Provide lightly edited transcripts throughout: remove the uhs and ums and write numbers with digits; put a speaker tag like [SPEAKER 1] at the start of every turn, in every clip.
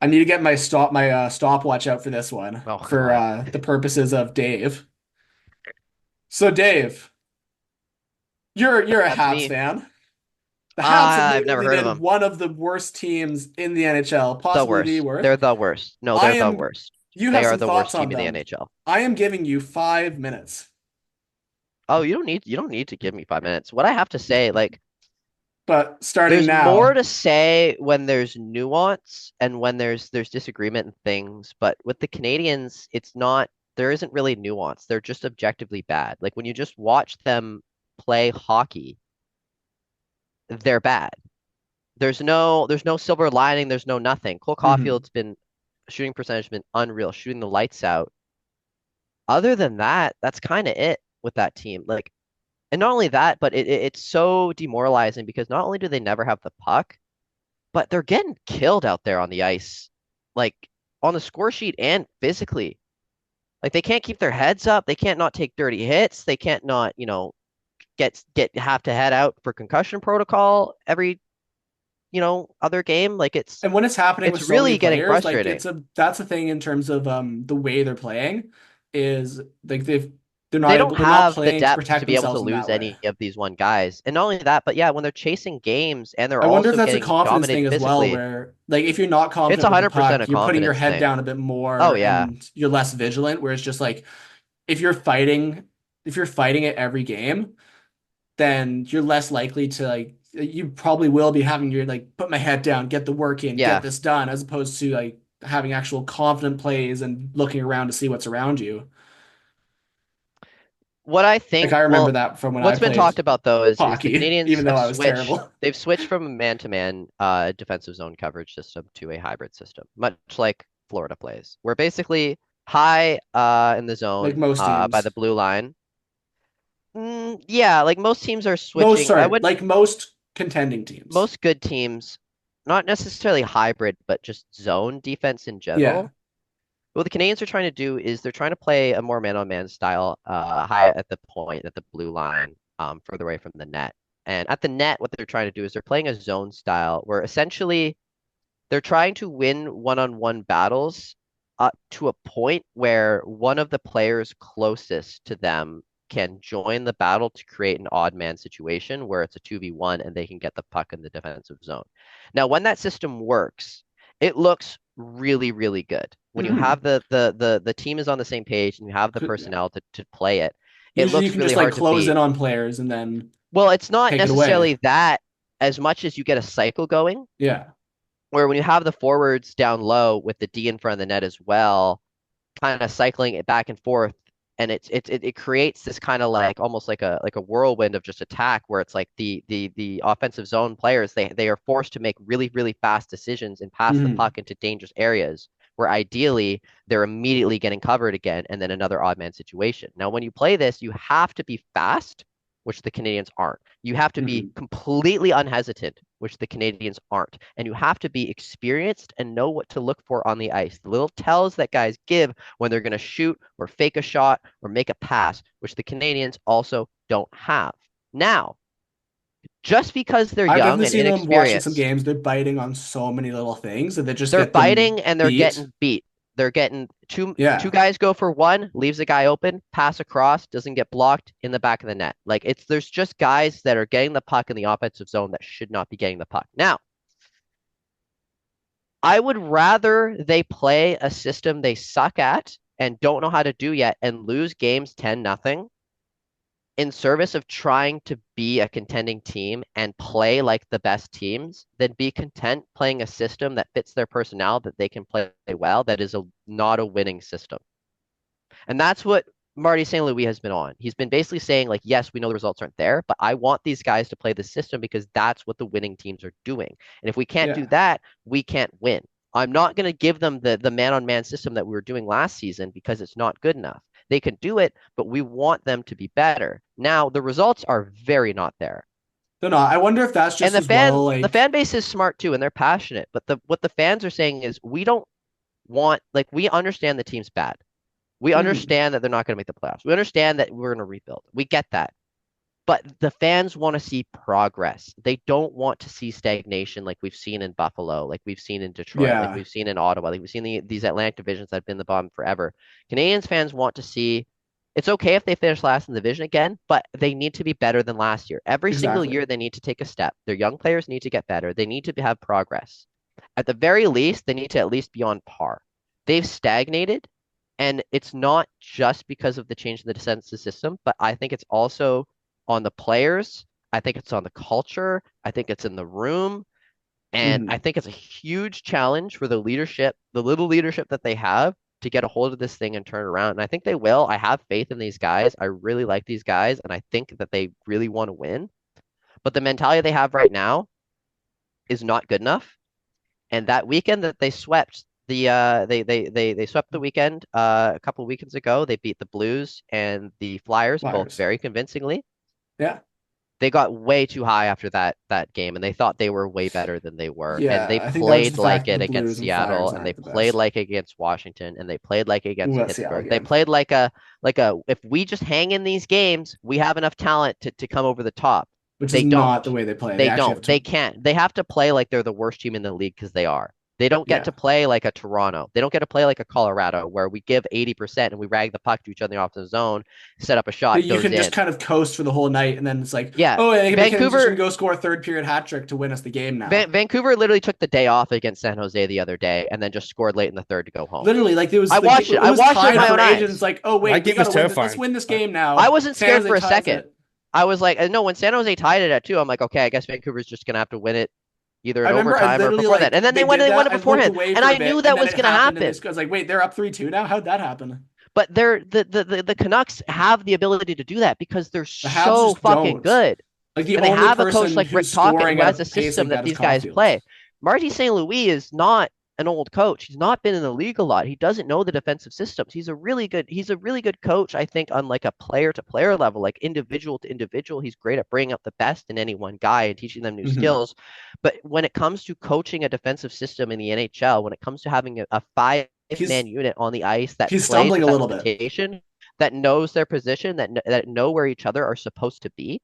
[SPEAKER 1] I need to get my stopwatch out for this one
[SPEAKER 2] Oh
[SPEAKER 1] for
[SPEAKER 2] God.
[SPEAKER 1] the purposes of Dave. So Dave, you're a
[SPEAKER 2] That's
[SPEAKER 1] Habs
[SPEAKER 2] me.
[SPEAKER 1] fan. The Habs have
[SPEAKER 2] I've never
[SPEAKER 1] literally
[SPEAKER 2] heard of
[SPEAKER 1] been
[SPEAKER 2] them.
[SPEAKER 1] one of the worst teams in the NHL,
[SPEAKER 2] The
[SPEAKER 1] possibly the
[SPEAKER 2] worst.
[SPEAKER 1] worst.
[SPEAKER 2] They're the worst. No,
[SPEAKER 1] I
[SPEAKER 2] they're the
[SPEAKER 1] am,
[SPEAKER 2] worst.
[SPEAKER 1] you
[SPEAKER 2] They
[SPEAKER 1] have
[SPEAKER 2] are
[SPEAKER 1] some
[SPEAKER 2] the
[SPEAKER 1] thoughts
[SPEAKER 2] worst team
[SPEAKER 1] on
[SPEAKER 2] in the
[SPEAKER 1] them.
[SPEAKER 2] NHL.
[SPEAKER 1] I am giving you 5 minutes,
[SPEAKER 2] Oh, you don't need to give me 5 minutes. What I have to say, like,
[SPEAKER 1] but starting
[SPEAKER 2] there's more
[SPEAKER 1] now,
[SPEAKER 2] to say when there's nuance and when there's disagreement and things, but with the Canadians, it's not there isn't really nuance. They're just objectively bad. Like when you just watch them play hockey, they're bad. There's no silver lining, there's no nothing. Cole
[SPEAKER 1] mhm.
[SPEAKER 2] Caulfield's been shooting percentage been unreal, shooting the lights out. Other than that, that's kind of it with that team. Like, and not only that, but it's so demoralizing because not only do they never have the puck, but they're getting killed out there on the ice, like on the score sheet and physically. Like they can't keep their heads up. They can't not take dirty hits. They can't not, get have to head out for concussion protocol every, other game. Like it's
[SPEAKER 1] And when it's happening
[SPEAKER 2] it's
[SPEAKER 1] with so many
[SPEAKER 2] really getting
[SPEAKER 1] players, like
[SPEAKER 2] frustrating.
[SPEAKER 1] that's the thing in terms of the way they're playing is like
[SPEAKER 2] They don't
[SPEAKER 1] they're not
[SPEAKER 2] have the
[SPEAKER 1] playing to
[SPEAKER 2] depth to
[SPEAKER 1] protect
[SPEAKER 2] be able to
[SPEAKER 1] themselves in
[SPEAKER 2] lose
[SPEAKER 1] that way.
[SPEAKER 2] any of these one guys. And not only that, but yeah, when they're chasing games and they're
[SPEAKER 1] I wonder if
[SPEAKER 2] also
[SPEAKER 1] that's a
[SPEAKER 2] getting
[SPEAKER 1] confidence
[SPEAKER 2] dominated
[SPEAKER 1] thing as well,
[SPEAKER 2] physically,
[SPEAKER 1] where like if you're not
[SPEAKER 2] it's
[SPEAKER 1] confident with the
[SPEAKER 2] 100% a
[SPEAKER 1] puck, you're putting your
[SPEAKER 2] confidence
[SPEAKER 1] head
[SPEAKER 2] thing.
[SPEAKER 1] down a bit
[SPEAKER 2] Oh
[SPEAKER 1] more
[SPEAKER 2] yeah.
[SPEAKER 1] and you're less vigilant. Whereas just like if if you're fighting it every game, then you're less likely to like you probably will be having your like put my head down, get the work in, get
[SPEAKER 2] Yeah.
[SPEAKER 1] this done, as opposed to like having actual confident plays and looking around to see what's around you.
[SPEAKER 2] What I
[SPEAKER 1] Like
[SPEAKER 2] think,
[SPEAKER 1] I remember
[SPEAKER 2] well,
[SPEAKER 1] that from when I
[SPEAKER 2] what's been
[SPEAKER 1] played
[SPEAKER 2] talked about though is the
[SPEAKER 1] hockey,
[SPEAKER 2] Canadians
[SPEAKER 1] even though
[SPEAKER 2] have
[SPEAKER 1] I was
[SPEAKER 2] switched.
[SPEAKER 1] terrible.
[SPEAKER 2] They've switched from a man-to-man defensive zone coverage system to a hybrid system, much like Florida plays. We're basically high in the
[SPEAKER 1] Like
[SPEAKER 2] zone
[SPEAKER 1] most
[SPEAKER 2] by the
[SPEAKER 1] teams.
[SPEAKER 2] blue line. Yeah, like most teams are switching. I wouldn't
[SPEAKER 1] Like most contending teams.
[SPEAKER 2] Most good teams, not necessarily hybrid, but just zone defense in
[SPEAKER 1] Yeah.
[SPEAKER 2] general. What the Canadians are trying to do is they're trying to play a more man-on-man style, high at the point, at the blue line, further away from the net. And at the net, what they're trying to do is they're playing a zone style where essentially they're trying to win one-on-one battles up to a point where one of the players closest to them can join the battle to create an odd man situation where it's a 2v1 and they can get the puck in the defensive zone. Now, when that system works, it looks really, really good. When you
[SPEAKER 1] Hmm.
[SPEAKER 2] have the team is on the same page and you have the personnel to play it, it
[SPEAKER 1] Usually you
[SPEAKER 2] looks
[SPEAKER 1] can
[SPEAKER 2] really
[SPEAKER 1] just like
[SPEAKER 2] hard to
[SPEAKER 1] close
[SPEAKER 2] beat.
[SPEAKER 1] in on players and then
[SPEAKER 2] Well, it's not
[SPEAKER 1] take it away.
[SPEAKER 2] necessarily that as much as you get a cycle going
[SPEAKER 1] Yeah.
[SPEAKER 2] where when you have the forwards down low with the D in front of the net as well, kind of cycling it back and forth, and it creates this kind of like almost like a whirlwind of just attack where it's like the offensive zone players they are forced to make really fast decisions and pass the
[SPEAKER 1] Hmm.
[SPEAKER 2] puck into dangerous areas where ideally they're immediately getting covered again and then another odd man situation. Now, when you play this, you have to be fast, which the Canadians aren't. You have to be
[SPEAKER 1] Hmm.
[SPEAKER 2] completely unhesitant, which the Canadians aren't. And you have to be experienced and know what to look for on the ice. The little tells that guys give when they're going to shoot or fake a shot or make a pass, which the Canadians also don't have. Now, just because they're
[SPEAKER 1] I've
[SPEAKER 2] young
[SPEAKER 1] definitely
[SPEAKER 2] and
[SPEAKER 1] seen them watching some
[SPEAKER 2] inexperienced,
[SPEAKER 1] games. They're biting on so many little things that they just
[SPEAKER 2] they're
[SPEAKER 1] get them
[SPEAKER 2] biting and they're
[SPEAKER 1] beat.
[SPEAKER 2] getting beat. They're getting two
[SPEAKER 1] Yeah.
[SPEAKER 2] guys go for one, leaves the guy open, pass across, doesn't get blocked in the back of the net. Like it's there's just guys that are getting the puck in the offensive zone that should not be getting the puck. Now, I would rather they play a system they suck at and don't know how to do yet and lose games 10-0 in service of trying to be a contending team and play like the best teams, then be content playing a system that fits their personnel that they can play well, that is not a winning system. And that's what Marty St. Louis has been on. He's been basically saying, like, yes, we know the results aren't there, but I want these guys to play the system because that's what the winning teams are doing. And if we can't do
[SPEAKER 1] Yeah.
[SPEAKER 2] that, we can't win. I'm not going to give them the man-on-man system that we were doing last season because it's not good enough. They can do it, but we want them to be better. Now, the results are very not there.
[SPEAKER 1] They're not. I wonder if that's
[SPEAKER 2] And
[SPEAKER 1] just as well
[SPEAKER 2] the
[SPEAKER 1] like
[SPEAKER 2] fan base is smart too, and they're passionate. But the what the fans are saying is we don't want like we understand the team's bad. We
[SPEAKER 1] mhm.
[SPEAKER 2] understand that they're not going to make the playoffs. We understand that we're going to rebuild. We get that. But the fans want to see progress. They don't want to see stagnation like we've seen in Buffalo, like we've seen in Detroit, like
[SPEAKER 1] Yeah,
[SPEAKER 2] we've seen in Ottawa, like we've seen these Atlantic divisions that have been the bottom forever. Canadians fans want to see it's okay if they finish last in the division again, but they need to be better than last year. Every single
[SPEAKER 1] exactly.
[SPEAKER 2] year, they need to take a step. Their young players need to get better. They need to have progress. At the very least, they need to at least be on par. They've stagnated, and it's not just because of the change in the defensive system, but I think it's also on the players. I think it's on the culture. I think it's in the room. And I
[SPEAKER 1] Mhm.
[SPEAKER 2] think it's a huge challenge for the leadership, the little leadership that they have to get a hold of this thing and turn it around. And I think they will. I have faith in these guys. I really like these guys, and I think that they really want to win. But the mentality they have right now is not good enough. And that weekend that they swept they swept the weekend a couple of weekends ago. They beat the Blues and the Flyers both
[SPEAKER 1] Flyers.
[SPEAKER 2] very convincingly.
[SPEAKER 1] Yeah.
[SPEAKER 2] They got way too high after that game, and they thought they were way better than they were. And
[SPEAKER 1] Yeah,
[SPEAKER 2] they
[SPEAKER 1] I think that was
[SPEAKER 2] played
[SPEAKER 1] the fact
[SPEAKER 2] like
[SPEAKER 1] that the
[SPEAKER 2] it against
[SPEAKER 1] Blues and
[SPEAKER 2] Seattle,
[SPEAKER 1] Flyers
[SPEAKER 2] and they
[SPEAKER 1] aren't the
[SPEAKER 2] played
[SPEAKER 1] best.
[SPEAKER 2] like against Washington, and they played like
[SPEAKER 1] Ooh,
[SPEAKER 2] against
[SPEAKER 1] that's Seattle
[SPEAKER 2] Pittsburgh. They
[SPEAKER 1] again.
[SPEAKER 2] played like a if we just hang in these games, we have enough talent to come over the top.
[SPEAKER 1] Which is
[SPEAKER 2] They
[SPEAKER 1] not the
[SPEAKER 2] don't.
[SPEAKER 1] way they play. They
[SPEAKER 2] They
[SPEAKER 1] actually have
[SPEAKER 2] don't. They
[SPEAKER 1] to.
[SPEAKER 2] can't. They have to play like they're the worst team in the league because they are. They don't get
[SPEAKER 1] Yeah.
[SPEAKER 2] to play like a Toronto. They don't get to play like a Colorado where we give 80% and we rag the puck to each other off the zone, set up a shot,
[SPEAKER 1] You
[SPEAKER 2] goes
[SPEAKER 1] can just
[SPEAKER 2] in.
[SPEAKER 1] kind of coast for the whole night, and then it's like,
[SPEAKER 2] Yeah,
[SPEAKER 1] oh, yeah, McKinnon's just gonna
[SPEAKER 2] Vancouver
[SPEAKER 1] go score a third period hat trick to win us the game now.
[SPEAKER 2] Vancouver literally took the day off against San Jose the other day and then just scored late in the third to go home.
[SPEAKER 1] Literally, like
[SPEAKER 2] I watched it.
[SPEAKER 1] it
[SPEAKER 2] I
[SPEAKER 1] was
[SPEAKER 2] watched it with
[SPEAKER 1] tied
[SPEAKER 2] my
[SPEAKER 1] up
[SPEAKER 2] own
[SPEAKER 1] for ages. It's
[SPEAKER 2] eyes.
[SPEAKER 1] like, oh
[SPEAKER 3] That
[SPEAKER 1] wait, we
[SPEAKER 3] game was
[SPEAKER 1] gotta win. Let's
[SPEAKER 3] terrifying.
[SPEAKER 1] win this
[SPEAKER 3] Uh,
[SPEAKER 1] game
[SPEAKER 2] I
[SPEAKER 1] now.
[SPEAKER 2] wasn't
[SPEAKER 1] San
[SPEAKER 2] scared
[SPEAKER 1] Jose
[SPEAKER 2] for a
[SPEAKER 1] ties
[SPEAKER 2] second.
[SPEAKER 1] it.
[SPEAKER 2] I was like, no, when San Jose tied it at two, I'm like, okay, I guess Vancouver's just gonna have to win it either
[SPEAKER 1] I
[SPEAKER 2] in
[SPEAKER 1] remember I
[SPEAKER 2] overtime or
[SPEAKER 1] literally
[SPEAKER 2] before that.
[SPEAKER 1] like
[SPEAKER 2] And then
[SPEAKER 1] they
[SPEAKER 2] they
[SPEAKER 1] did
[SPEAKER 2] won
[SPEAKER 1] that.
[SPEAKER 2] it
[SPEAKER 1] I looked
[SPEAKER 2] beforehand.
[SPEAKER 1] away
[SPEAKER 2] And
[SPEAKER 1] for a
[SPEAKER 2] I knew
[SPEAKER 1] bit, and
[SPEAKER 2] that
[SPEAKER 1] then
[SPEAKER 2] was
[SPEAKER 1] it
[SPEAKER 2] gonna
[SPEAKER 1] happened, and
[SPEAKER 2] happen.
[SPEAKER 1] this I was like, wait, they're up 3-2 now. How'd that happen?
[SPEAKER 2] But the Canucks have the ability to do that because they're
[SPEAKER 1] The Habs
[SPEAKER 2] so
[SPEAKER 1] just
[SPEAKER 2] fucking
[SPEAKER 1] don't.
[SPEAKER 2] good.
[SPEAKER 1] Like the
[SPEAKER 2] And they
[SPEAKER 1] only
[SPEAKER 2] have a coach
[SPEAKER 1] person
[SPEAKER 2] like
[SPEAKER 1] who's
[SPEAKER 2] Rick Tocchet
[SPEAKER 1] scoring
[SPEAKER 2] who
[SPEAKER 1] at a
[SPEAKER 2] has a
[SPEAKER 1] pace like
[SPEAKER 2] system that
[SPEAKER 1] that is
[SPEAKER 2] these guys
[SPEAKER 1] Caulfield.
[SPEAKER 2] play. Marty St. Louis is not an old coach. He's not been in the league a lot. He doesn't know the defensive systems. He's a really good coach, I think, on like a player to player level, like individual to individual. He's great at bringing up the best in any one guy and teaching them new
[SPEAKER 1] Hmm.
[SPEAKER 2] skills. But when it comes to coaching a defensive system in the NHL, when it comes to having a five-man
[SPEAKER 1] He's
[SPEAKER 2] unit on the ice that
[SPEAKER 1] he's
[SPEAKER 2] plays
[SPEAKER 1] stumbling
[SPEAKER 2] with
[SPEAKER 1] a
[SPEAKER 2] that
[SPEAKER 1] little bit.
[SPEAKER 2] reputation, that knows their position, that know where each other are supposed to be.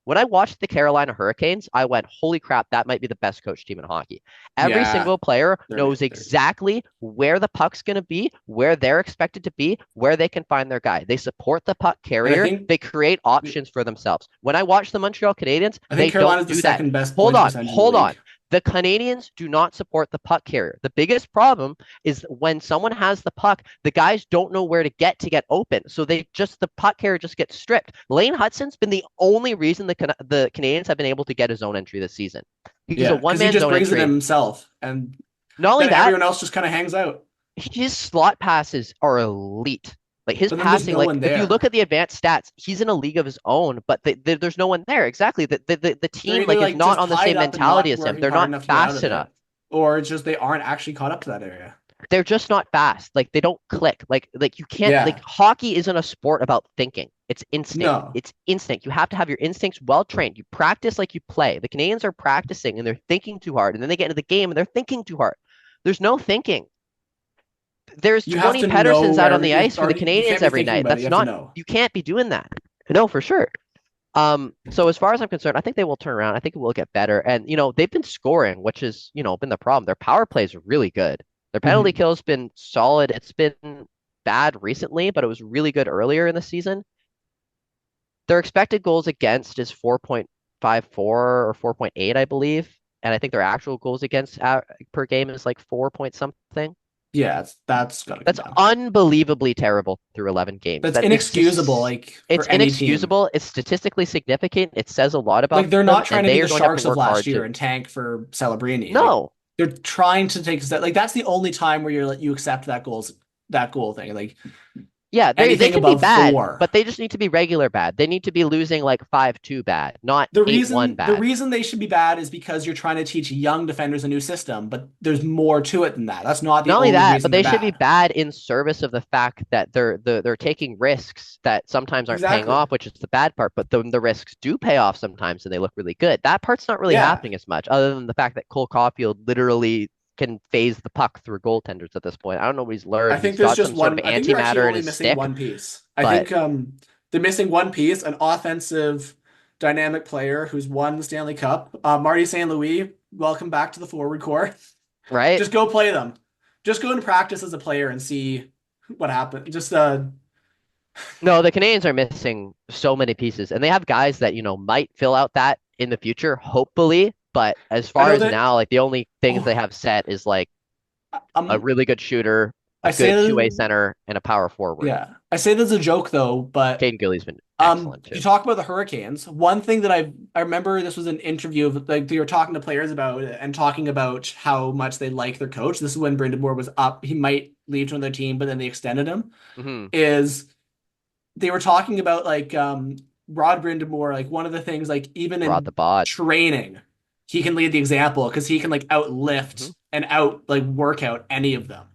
[SPEAKER 2] When I watched the Carolina Hurricanes, I went, holy crap, that might be the best coach team in hockey. Every
[SPEAKER 1] Yeah,
[SPEAKER 2] single player
[SPEAKER 1] they're
[SPEAKER 2] knows
[SPEAKER 1] amazing.
[SPEAKER 2] exactly where the puck's going to be, where they're expected to be, where they can find their guy. They support the puck
[SPEAKER 1] And
[SPEAKER 2] carrier. They create options for themselves. When I watch the Montreal Canadiens,
[SPEAKER 1] I think
[SPEAKER 2] they don't
[SPEAKER 1] Carolina's the
[SPEAKER 2] do that.
[SPEAKER 1] second best points percentage in the
[SPEAKER 2] Hold on.
[SPEAKER 1] league.
[SPEAKER 2] The Canadians do not support the puck carrier. The biggest problem is when someone has the puck, the guys don't know where to get open. So the puck carrier just gets stripped. Lane Hudson's been the only reason the Canadians have been able to get a zone entry this season. He's a
[SPEAKER 1] Yeah,
[SPEAKER 2] one
[SPEAKER 1] because he
[SPEAKER 2] man
[SPEAKER 1] just
[SPEAKER 2] zone
[SPEAKER 1] brings it in
[SPEAKER 2] entry.
[SPEAKER 1] himself, and
[SPEAKER 2] Not only
[SPEAKER 1] then
[SPEAKER 2] that,
[SPEAKER 1] everyone else just kind of hangs out.
[SPEAKER 2] his slot passes are elite. Like his
[SPEAKER 1] But then there's
[SPEAKER 2] passing,
[SPEAKER 1] no
[SPEAKER 2] like
[SPEAKER 1] one
[SPEAKER 2] if you look
[SPEAKER 1] there.
[SPEAKER 2] at the advanced stats, he's in a league of his own, but there's no one there. Exactly. The
[SPEAKER 1] They're
[SPEAKER 2] team
[SPEAKER 1] either
[SPEAKER 2] like is
[SPEAKER 1] like
[SPEAKER 2] not
[SPEAKER 1] just
[SPEAKER 2] on the
[SPEAKER 1] tied
[SPEAKER 2] same
[SPEAKER 1] up and
[SPEAKER 2] mentality
[SPEAKER 1] not
[SPEAKER 2] as him.
[SPEAKER 1] working
[SPEAKER 2] They're
[SPEAKER 1] hard
[SPEAKER 2] not
[SPEAKER 1] enough to get out
[SPEAKER 2] fast
[SPEAKER 1] of
[SPEAKER 2] enough.
[SPEAKER 1] it, or it's just they aren't actually caught up to that area.
[SPEAKER 2] They're just not fast. Like they don't click. Like you can't like
[SPEAKER 1] Yeah,
[SPEAKER 2] hockey isn't a sport about thinking. It's instinct.
[SPEAKER 1] no,
[SPEAKER 2] It's instinct. You have to have your instincts well trained. You practice like you play. The Canadians are practicing and they're thinking too hard, and then they get into the game and they're thinking too hard. There's no thinking. There's
[SPEAKER 1] you have
[SPEAKER 2] 20
[SPEAKER 1] to know
[SPEAKER 2] Pedersens out on
[SPEAKER 1] where
[SPEAKER 2] the
[SPEAKER 1] you
[SPEAKER 2] ice for
[SPEAKER 1] are.
[SPEAKER 2] the
[SPEAKER 1] You
[SPEAKER 2] Canadians
[SPEAKER 1] can't be
[SPEAKER 2] every
[SPEAKER 1] thinking
[SPEAKER 2] night.
[SPEAKER 1] about it. You
[SPEAKER 2] That's
[SPEAKER 1] have to
[SPEAKER 2] not
[SPEAKER 1] know.
[SPEAKER 2] you can't be doing that. No, for sure. So as far as I'm concerned, I think they will turn around. I think it will get better. And they've been scoring, which is, been the problem. Their power play is really good. Their penalty
[SPEAKER 1] Hmm.
[SPEAKER 2] kill's been solid. It's been bad recently, but it was really good earlier in the season. Their expected goals against is 4.54 or 4.8, I believe. And I think their actual goals against per game is like 4 point something.
[SPEAKER 1] Yeah, that's gotta come
[SPEAKER 2] That's
[SPEAKER 1] down.
[SPEAKER 2] unbelievably terrible through 11 games.
[SPEAKER 1] That's
[SPEAKER 2] That is
[SPEAKER 1] inexcusable,
[SPEAKER 2] just,
[SPEAKER 1] like for
[SPEAKER 2] it's
[SPEAKER 1] any team.
[SPEAKER 2] inexcusable. It's statistically significant. It says a lot
[SPEAKER 1] Like
[SPEAKER 2] about
[SPEAKER 1] they're
[SPEAKER 2] them,
[SPEAKER 1] not trying
[SPEAKER 2] and
[SPEAKER 1] to be
[SPEAKER 2] they
[SPEAKER 1] the
[SPEAKER 2] are going to have to
[SPEAKER 1] Sharks of
[SPEAKER 2] work
[SPEAKER 1] last
[SPEAKER 2] hard
[SPEAKER 1] year
[SPEAKER 2] to.
[SPEAKER 1] and tank for Celebrini. Like
[SPEAKER 2] No,
[SPEAKER 1] they're trying to take a step. Like that's the only time where you accept that goal thing. Like
[SPEAKER 2] yeah, they
[SPEAKER 1] anything
[SPEAKER 2] can be
[SPEAKER 1] above
[SPEAKER 2] bad,
[SPEAKER 1] four.
[SPEAKER 2] but they just need to be regular bad. They need to be losing like 5-2 bad, not
[SPEAKER 1] The
[SPEAKER 2] 8-1
[SPEAKER 1] reason the
[SPEAKER 2] bad.
[SPEAKER 1] reason they should be bad is because you're trying to teach young defenders a new system, but there's more to it than that. That's not the
[SPEAKER 2] Not only
[SPEAKER 1] only
[SPEAKER 2] that, but
[SPEAKER 1] reason they're
[SPEAKER 2] they should be
[SPEAKER 1] bad.
[SPEAKER 2] bad in service of the fact that they're taking risks that sometimes aren't paying
[SPEAKER 1] Exactly.
[SPEAKER 2] off, which is the bad part. But the risks do pay off sometimes, and they look really good. That part's not really
[SPEAKER 1] Yeah.
[SPEAKER 2] happening as much, other than the fact that Cole Caulfield literally can phase the puck through goaltenders at this point. I don't know what he's
[SPEAKER 1] I
[SPEAKER 2] learned.
[SPEAKER 1] think
[SPEAKER 2] He's
[SPEAKER 1] there's
[SPEAKER 2] got
[SPEAKER 1] just
[SPEAKER 2] some sort
[SPEAKER 1] one.
[SPEAKER 2] of
[SPEAKER 1] I think they're actually
[SPEAKER 2] antimatter in
[SPEAKER 1] only
[SPEAKER 2] his
[SPEAKER 1] missing
[SPEAKER 2] stick,
[SPEAKER 1] one piece. I
[SPEAKER 2] but
[SPEAKER 1] think they're missing one piece, an offensive dynamic player who's won the Stanley Cup. Marty St. Louis, welcome back to the forward core.
[SPEAKER 2] right?
[SPEAKER 1] Just go play them. Just go into practice as a player and see what happens. Just
[SPEAKER 2] No, the Canadians are missing so many pieces, and they have guys that, might fill out that in the future, hopefully. But as
[SPEAKER 1] I
[SPEAKER 2] far
[SPEAKER 1] know
[SPEAKER 2] as
[SPEAKER 1] that.
[SPEAKER 2] now, like the only things
[SPEAKER 1] Oh,
[SPEAKER 2] they have set is like a
[SPEAKER 1] um,
[SPEAKER 2] really good shooter, a
[SPEAKER 1] I say
[SPEAKER 2] good two-way
[SPEAKER 1] that.
[SPEAKER 2] center, and a power forward.
[SPEAKER 1] Yeah, I say this as a joke though, but
[SPEAKER 2] Caden Gillies been excellent
[SPEAKER 1] you
[SPEAKER 2] too.
[SPEAKER 1] talk about the Hurricanes. One thing that I remember this was an interview of like they were talking to players about it and talking about how much they like their coach. This is when Brendan Moore was up. He might leave to another team, but then they extended him.
[SPEAKER 2] Hmm.
[SPEAKER 1] Is they were talking about like Rod Brindamore, like one of the things like even
[SPEAKER 2] Rod the
[SPEAKER 1] in
[SPEAKER 2] bod.
[SPEAKER 1] training, he can lead the example because he can like
[SPEAKER 2] Hmm.
[SPEAKER 1] outlift and out like work out any of them,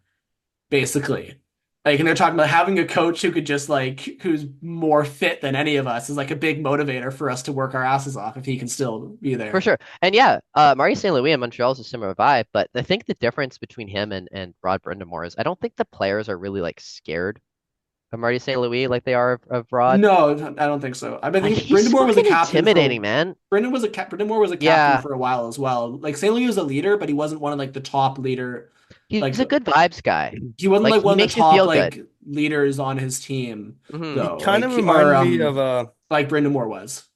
[SPEAKER 1] basically. Like and they're talking about having a coach who could just like who's more fit than any of us is like a big motivator for us to work our asses off if he can still be
[SPEAKER 2] For
[SPEAKER 1] there.
[SPEAKER 2] sure. And yeah, Marty St. Louis in Montreal is a similar vibe, but I think the difference between him and Rod Brindamore is I don't think the players are really like scared of Marty St. Louis like they are of Rod.
[SPEAKER 1] No, I don't think so. I
[SPEAKER 2] Like
[SPEAKER 1] think
[SPEAKER 2] he's
[SPEAKER 1] Brindamore was a
[SPEAKER 2] fucking
[SPEAKER 1] captain
[SPEAKER 2] intimidating,
[SPEAKER 1] for
[SPEAKER 2] man.
[SPEAKER 1] Brindamore was a captain
[SPEAKER 2] Yeah,
[SPEAKER 1] for a while as well. Like St. Louis was a leader, but he wasn't one of like the top leader.
[SPEAKER 2] he's
[SPEAKER 1] Like
[SPEAKER 2] a good vibes guy.
[SPEAKER 1] he wasn't
[SPEAKER 2] Like
[SPEAKER 1] like
[SPEAKER 2] he
[SPEAKER 1] one of
[SPEAKER 2] makes
[SPEAKER 1] the
[SPEAKER 2] you
[SPEAKER 1] top
[SPEAKER 2] feel good.
[SPEAKER 1] like leaders on his team
[SPEAKER 2] Hmm.
[SPEAKER 3] He
[SPEAKER 1] though.
[SPEAKER 3] kind
[SPEAKER 1] Like
[SPEAKER 3] of
[SPEAKER 1] he, or
[SPEAKER 3] reminded me of
[SPEAKER 1] like Brindamore was.